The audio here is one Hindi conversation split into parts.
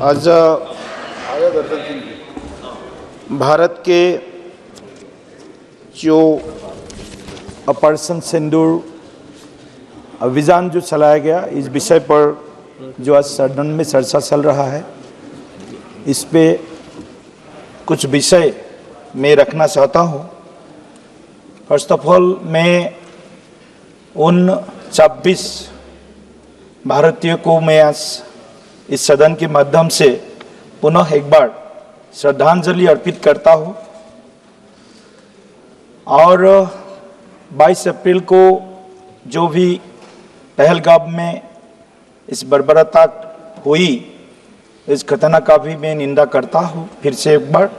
आज भारत के जो ऑपरेशन सिंदूर अभियान जो चलाया गया, इस विषय पर जो आज सदन में चर्चा चल रहा है, इस पे कुछ विषय मैं रखना चाहता हूँ। फर्स्ट ऑफ ऑल, मैं उन 26 भारतीयों को मैं आज इस सदन के माध्यम से पुनः एक बार श्रद्धांजलि अर्पित करता हूँ। और 22 अप्रैल को जो भी पहलगाम में इस बर्बरता हुई, इस घटना का भी मैं निंदा करता हूँ। फिर से एक बार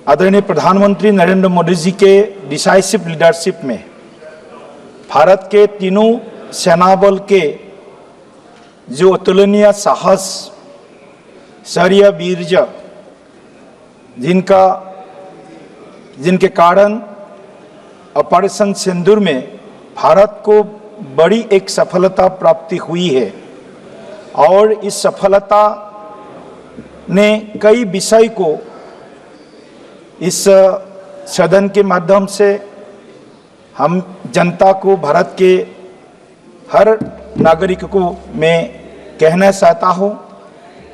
आदरणीय प्रधानमंत्री नरेंद्र मोदी जी के डिसाइसिव लीडरशिप में भारत के तीनों सेना बल के जो अतुलनीय साहस, शौर्य, वीर्य, जिनके कारण ऑपरेशन सिंदूर में भारत को बड़ी एक सफलता प्राप्ति हुई है। और इस सफलता ने कई विषय को इस सदन के माध्यम से हम जनता को, भारत के हर नागरिक को मैं कहना चाहता हूँ,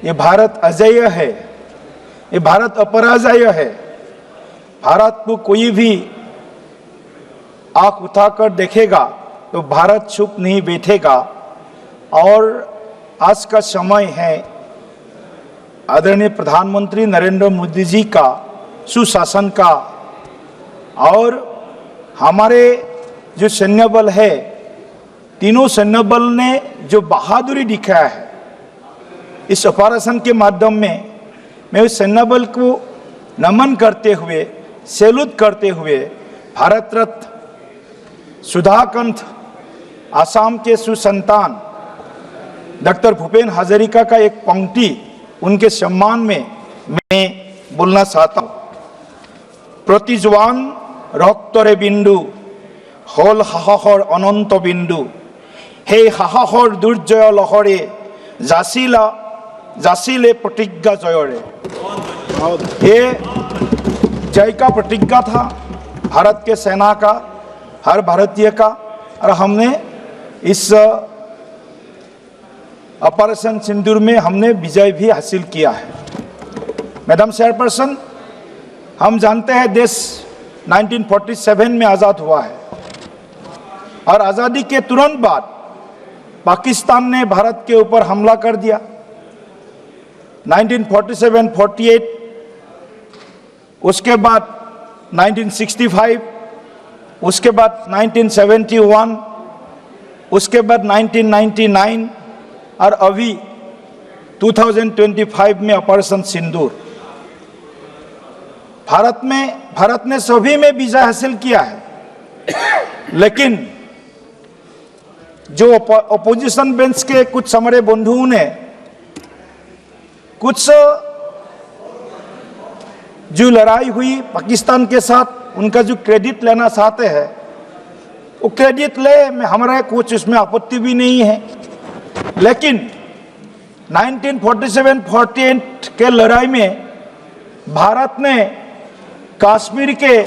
ये भारत अजेय है, ये भारत अपराजय है। भारत को कोई भी आंख उठाकर देखेगा तो भारत चुप नहीं बैठेगा। और आज का समय है आदरणीय प्रधानमंत्री नरेंद्र मोदी जी का सुशासन का, और हमारे जो सैन्य बल है, तीनों सैन्य बल ने जो बहादुरी दिखाया है इस ऑपरेशन के माध्यम में, मैं उस सैन्य बल को नमन करते हुए, सैल्यूट करते हुए भारत रत्न सुधाकांत, आसाम के सुसंतान डॉक्टर भूपेन हजारिका का एक पंक्ति उनके सम्मान में मैं बोलना चाहता हूँ। प्रति जवान रक्तरे बिंदु हल साहसर अनंत बिंदु, हे साहसर दुर्जय लहरे जासिले प्रतिज्ञा जयरे। ये जय का प्रतिज्ञा था भारत के सेना का, हर भारतीय का। और हमने इस ऑपरेशन सिंदूर में हमने विजय भी हासिल किया है। मैडम चेयरपर्सन, हम जानते हैं देश 1947 में आज़ाद हुआ है, और आज़ादी के तुरंत बाद पाकिस्तान ने भारत के ऊपर हमला कर दिया। 1947-48, उसके बाद 1965, उसके बाद 1971, उसके बाद 1999, और अभी 2025 में ऑपरेशन सिंदूर। भारत ने सभी में विजय हासिल किया है। लेकिन जो अपोजिशन बेंच के कुछ हमारे बंधुओं ने कुछ जो लड़ाई हुई पाकिस्तान के साथ, उनका जो क्रेडिट लेना चाहते हैं, वो क्रेडिट ले, हमारा कुछ इसमें आपत्ति भी नहीं है। लेकिन 1947-48 के लड़ाई में भारत ने कश्मीर के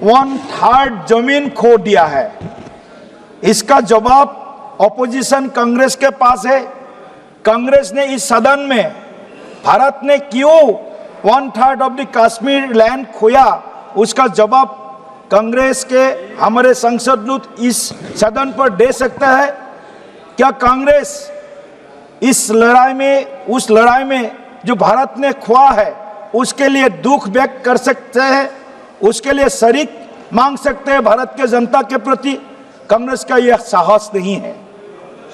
1/3 जमीन खो दिया है। इसका जवाब ऑपोजिशन कांग्रेस के पास है। कांग्रेस ने इस सदन में भारत ने क्यों 1/3 ऑफ द कश्मीर लैंड खोया, उसका जवाब कांग्रेस के हमारे संसद लोग इस सदन पर दे सकता है। क्या कांग्रेस इस लड़ाई में, उस लड़ाई में जो भारत ने खोया है, उसके लिए दुख व्यक्त कर सकते हैं, उसके लिए शरीक मांग सकते हैं भारत के जनता के प्रति? कांग्रेस का यह साहस नहीं है।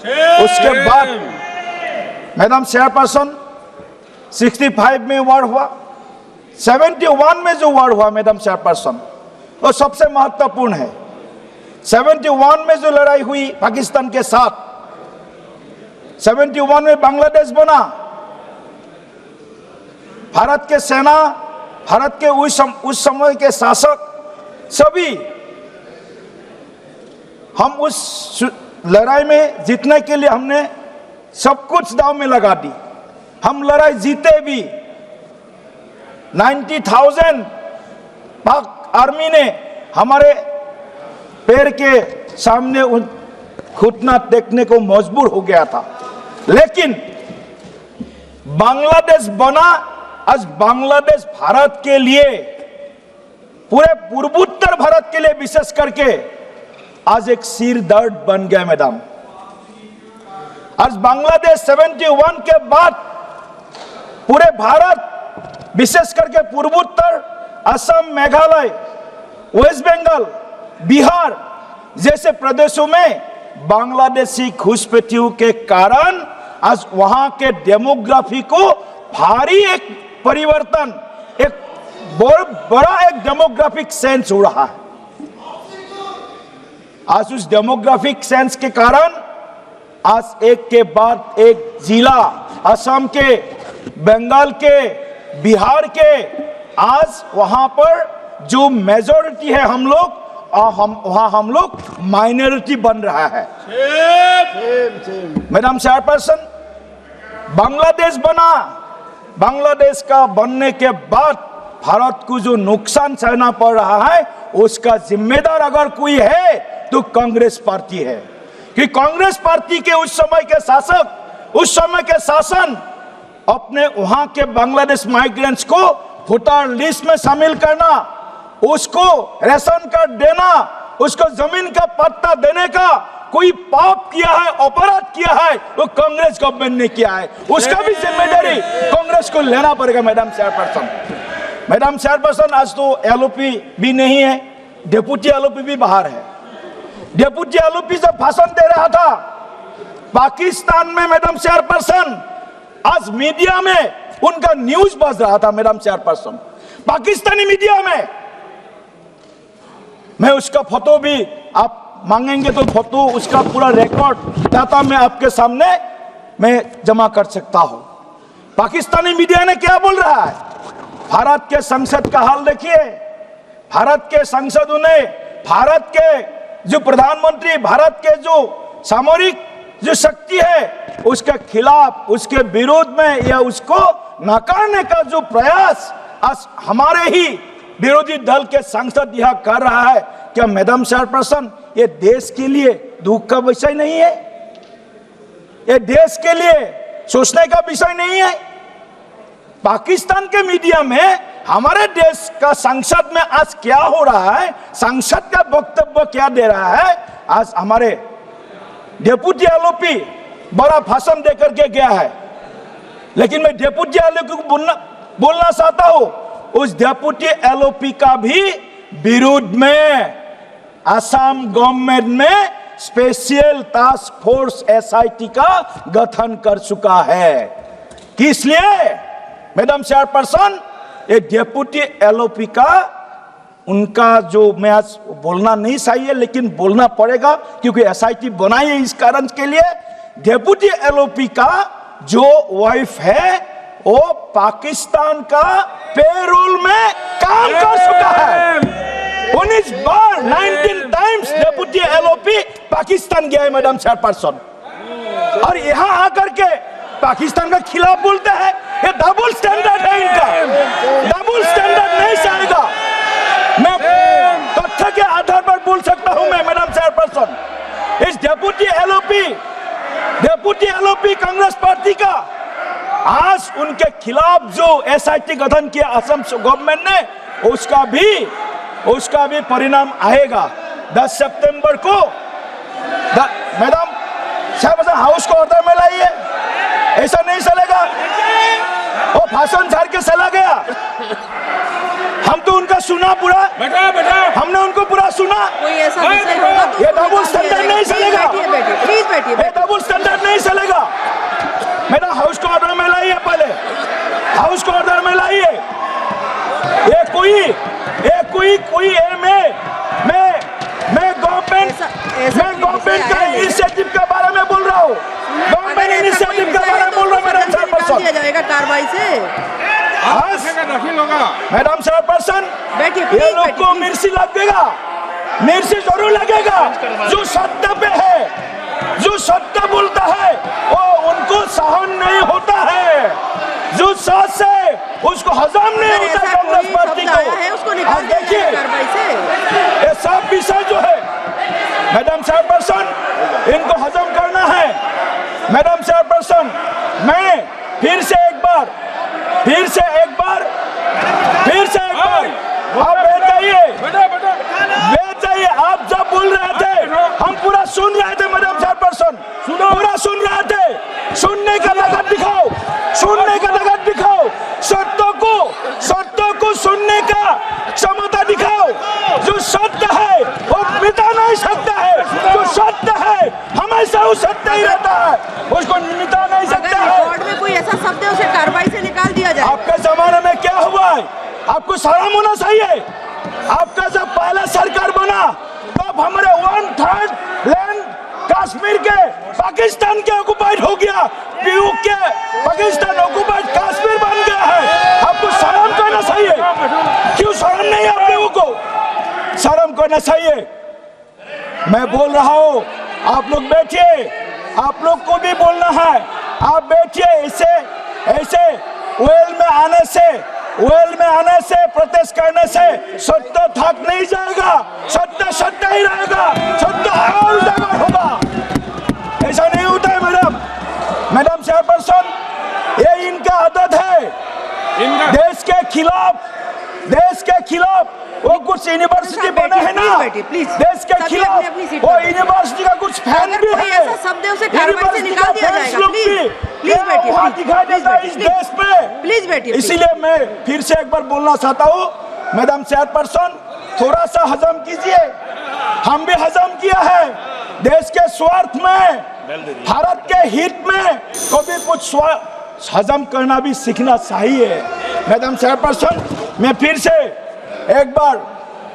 उसके बाद मैडम चेयरपर्सन, 65 में वार हुआ, 71 में जो वार हुआ मैडम चेयरपर्सन, वो सबसे महत्वपूर्ण है। 71 में जो लड़ाई हुई पाकिस्तान के साथ, 71 में बांग्लादेश बना। भारत के सेना, भारत के उस समय के शासक सभी, हम उस लड़ाई में जीतने के लिए हमने सब कुछ दांव में लगा दी। हम लड़ाई जीते भी। 90,000 पाक आर्मी ने हमारे पैर के सामने घुटना टेकने को मजबूर हो गया था, लेकिन बांग्लादेश बना। आज बांग्लादेश भारत के लिए, पूरे पूर्वोत्तर भारत के लिए विशेष करके आज एक सिर दर्द बन गया मैडम। आज बांग्लादेश 71 के बाद पूरे भारत, विशेष करके पूर्वोत्तर, असम, मेघालय, वेस्ट बंगाल, बिहार जैसे प्रदेशों में बांग्लादेशी घुसपैठियों के कारण आज वहां के डेमोग्राफी को भारी एक परिवर्तन, एक बड़ा एक डेमोग्राफिक चेंज हो रहा है। आज उस डेमोग्राफिक चेंज के कारण आज एक के बाद एक जिला, असम के, बंगाल के, बिहार के, आज वहां पर जो मेजॉरिटी है हम लोग, वहां हम लोग माइनॉरिटी बन रहा है। मैडम चेयरपर्सन, बांग्लादेश बना, बांग्लादेश का बनने के बाद भारत को जो नुकसान सहना पड़ रहा है, उसका जिम्मेदार अगर कोई है तो कांग्रेस पार्टी है। कि कांग्रेस पार्टी के उस समय के शासक, उस समय के शासन अपने वहां के बांग्लादेश माइग्रेंट्स को वोटर लिस्ट में शामिल करना, उसको रेशन कार्ड देना, उसको जमीन का पट्टा देने का कोई पाप किया है, अपराध किया है, वो कांग्रेस गवर्नमेंट ने किया है। उसका भी जिम्मेदारी कांग्रेस को लेना पड़ेगा। मैडम चेयरपर्सन, मैडम चेयरपर्सन, आज तो एलओपी भी नहीं है, डेप्यूटी एलओपी भी बाहर है। डेप्यूटी एलओपी जब भाषण दे रहा था पाकिस्तान में, मैडम चेयरपर्सन, आज मीडिया में उनका न्यूज बज रहा था। मैडम चेयरपर्सन, पाकिस्तानी मीडिया में, मैं उसका फोटो भी, आप मांगेंगे तो फोटो, उसका पूरा रिकॉर्ड डाटा मैं आपके सामने मैं जमा कर सकता हूं। पाकिस्तानी मीडिया ने क्या बोल रहा है? भारत के संसद का हाल देखिए। भारत के संसदों ने भारत के जो प्रधानमंत्री, भारत के जो सामरिक जो शक्ति है, उसके खिलाफ, उसके विरोध में या उसको नकारने का जो प्रयास आज हमारे ही विरोधी दल के सांसद यह कर रहा है, क्या मैडम चेयरपर्सन ये देश के लिए दुख का विषय नहीं है? ये देश के लिए सोचने का विषय नहीं है? पाकिस्तान के मीडिया में हमारे देश का संसद में आज क्या हो रहा है, संसद का वक्तव्य क्या दे रहा है, आज हमारे डेप्यूटी एलओपी बड़ा भाषण देकर के गया है, लेकिन मैं डेप्यूटी एलओपी को बोलना चाहता हूं, उस डेप्यूटी एलओपी का भी विरोध में असम गवर्नमेंट में स्पेशल टास्क फोर्स एसआईटी का गठन कर चुका है। किस लिए? मैडम चेयरपर्सन, ये डेप्यूटी एलओपी का, उनका जो, मैं आज बोलना नहीं चाहिए लेकिन बोलना पड़ेगा क्योंकि एसआईटी बनाई है इस कारण के लिए। डेप्यूटी एलओपी का जो वाइफ है वो पाकिस्तान का पेरोल में काम कर चुका है। 19 बार 19 टाइम्स डेप्यूटी एलओपी पाकिस्तान गया है मैडम चेयरपर्सन, और यहाँ आकर के पाकिस्तान के खिलाफ बोलते हैं। ये डबल स्टैंडर्ड है इनका, डबल स्टैंडर्ड नहीं चलेगा। मैं तथ्य के आधार पर बोल सकता हूं मैं मैडम चेयरपर्सन, इस डेप्यूटी एलओपी कांग्रेस पार्टी का आज उनके खिलाफ जो एसआईटी गठन किया असम गवर्नमेंट ने, उसका भी परिणाम आएगा 10 सितंबर को। मैडम चेयरपर्सन, हाउस को ऑर्डर में लाइए, ऐसा नहीं चलेगा। वो भाषण झाड़ के चला गया, हम तो उनका सुना पूरा, हमने उनको पूरा सुना। कोई ऐसा विषय होगा तो ये डबल स्टैंडर्ड नहीं चलेगा, प्लीज बैठिए। ये डबल स्टैंडर्ड नहीं चलेगा। मैडम हाउस को ऑर्डर में लाइए, पहले हाउस को ऑर्डर में लाइए। ये कोई मैं गवर्नमेंट का इनिशिएटिव के बारे में बोल रहा हूँ, गवर्नमेंट इनिशिएटिव के बारे में बोल रहा हूँ मैडम चेयरपर्सन। दिया जाएगा कार्रवाई से। मैडम चेयरपर्सन, ये लोग को मिर्ची लगेगा, मिर्ची जरूर लगेगा। जो सत्य पे है, जो सत्य बोलता है, वो उनको सहन नहीं होता है। मैडम चेयरपर्सन, मैं फिर से एक बार आप बैठ जाइए। आप जब बोल रहे थे हम पूरा सुन रहे थे मैडम चेयरपर्सन, पूरा सुन रहे थे। सुनने का लगत दिखाओ, सत्यों को सुनने का क्षमता दिखाओ। जो सत्य है वो मिटा नहीं सकता है, जो सत्य है हमेशा वो सत्य ही रहता है, उसको मिटा नहीं अगर सकता है। रिकॉर्ड में कोई ऐसा शब्द है उसे कार्रवाई से निकाल दिया जाए। आपके जमाने में क्या हुआ है? आपको शर्म होना चाहिए। आपका जब पहला सरकार बना तब हमारे 1/3 लैंड कश्मीर के पाकिस्तान के ऑक्युपाइड हो गया, पीयू के पाकिस्तान ऑक्युपाइड कश्मीर बन गया है। आपको शर्म करना चाहिए। क्यों शर्म नहीं आप लोगों को? शर्म करना चाहिए। मैं बोल रहा हूँ, आप लोग बैठिए, आप लोग को भी बोलना है। आप बैठिए। ऐसे वेल में आने से प्रोटेस्ट करने से सत्य थक नहीं जाएगा, सत्य ही रहेगा, सत्य और उजागर होगा। ऐसा नहीं होता है मैडम चेयरपर्सन, ये इनका आदत है। देश के खिलाफ वो कुछ यूनिवर्सिटी बने हैं ना, देश के खिलाफ वो यूनिवर्सिटी का कुछ फैन भी है। ऐसा शब्द है उसे कार्रवाई से निकाल दिया जाएगा। प्लीज बैठिए इस देश में। प्लीज बैठिए। इसीलिए मैं फिर से एक बार बोलना चाहता हूँ, मैडम चेयरपर्सन थोड़ा सा हजम कीजिए। हम भी हजम किया है। देश के स्वार्थ में, भारत के हित में कभी कुछ हजम करना भी सीखना चाहिए। मैडम चेयरपर्सन, मैं फिर से एक बार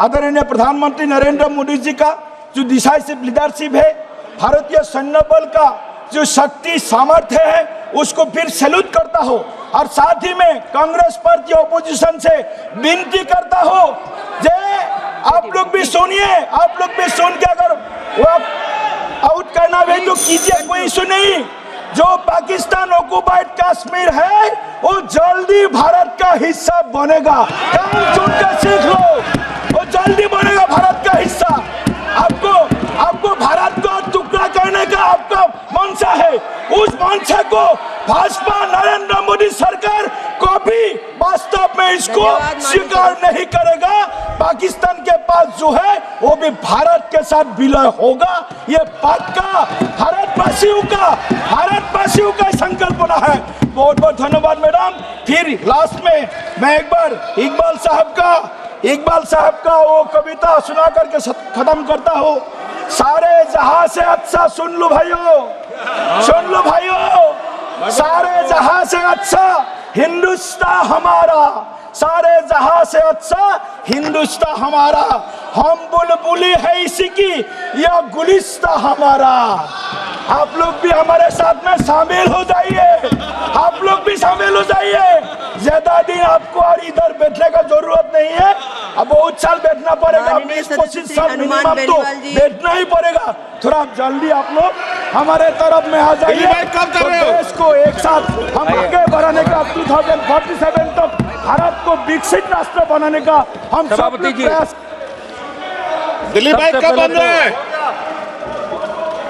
आदरणीय प्रधानमंत्री नरेंद्र मोदी जी का जो डिसाइसिव लीडरशिप है, भारतीय सैन्य बल का जो शक्ति सामर्थ्य है, उसको फिर सैल्यूट करता हो। और साथ ही में कांग्रेस पार्टी ऑपोजिशन से विनती करता हो, आप लोग भी सुनिए, आप लोग भी सुन के अगर वो आउट करना भी तो कीजिए, कोई इशू नहीं। जो पाकिस्तान ऑक्युपाइड कश्मीर है वो जल्दी भारत का हिस्सा बनेगा। काम चुन के सीख लो, वो जल्दी बनेगा भारत का हिस्सा। आपको भारत को टुकड़ा करने का आपका मंशा है, उस मंशा को भाजपा नरेंद्र मोदी सरकार कभी वास्तव में इसको स्वीकार नहीं करेगा। पाकिस्तान के पास जो है वो भी भारत के साथ विलय होगा, ये पक्का भारतवासियों का संकल्पना है। बहुत बहुत धन्यवाद मैडम। फिर लास्ट में मैं एक बार इकबाल साहब का वो कविता सुना करके खत्म करता हूँ। सारे जहां से अच्छा सुन लो भाइयों, सारे जहां से अच्छा हिंदुस्तान हमारा, सारे जहां से अच्छा हिंदुस्तान हमारा। हम बुलबुली है इसी की, यह गुलिस्ता हमारा। आप लोग भी हमारे साथ में शामिल हो जाइए, ज्यादा दिन आपको और इधर बैठने का जरूरत नहीं है। अब बहुत साल बैठना पड़ेगा, 20-25 साल मिनिमम तो बैठना ही पड़ेगा। थोड़ा जल्दी आप लोग हमारे तरफ में आ जाइए। तो देश को एक साथ हम आगे बढ़ाने का 2047 तक भारत को विकसित राष्ट्र बनाने का हम सब प्रयास। दिलीप भाई कब बन रहे हैं?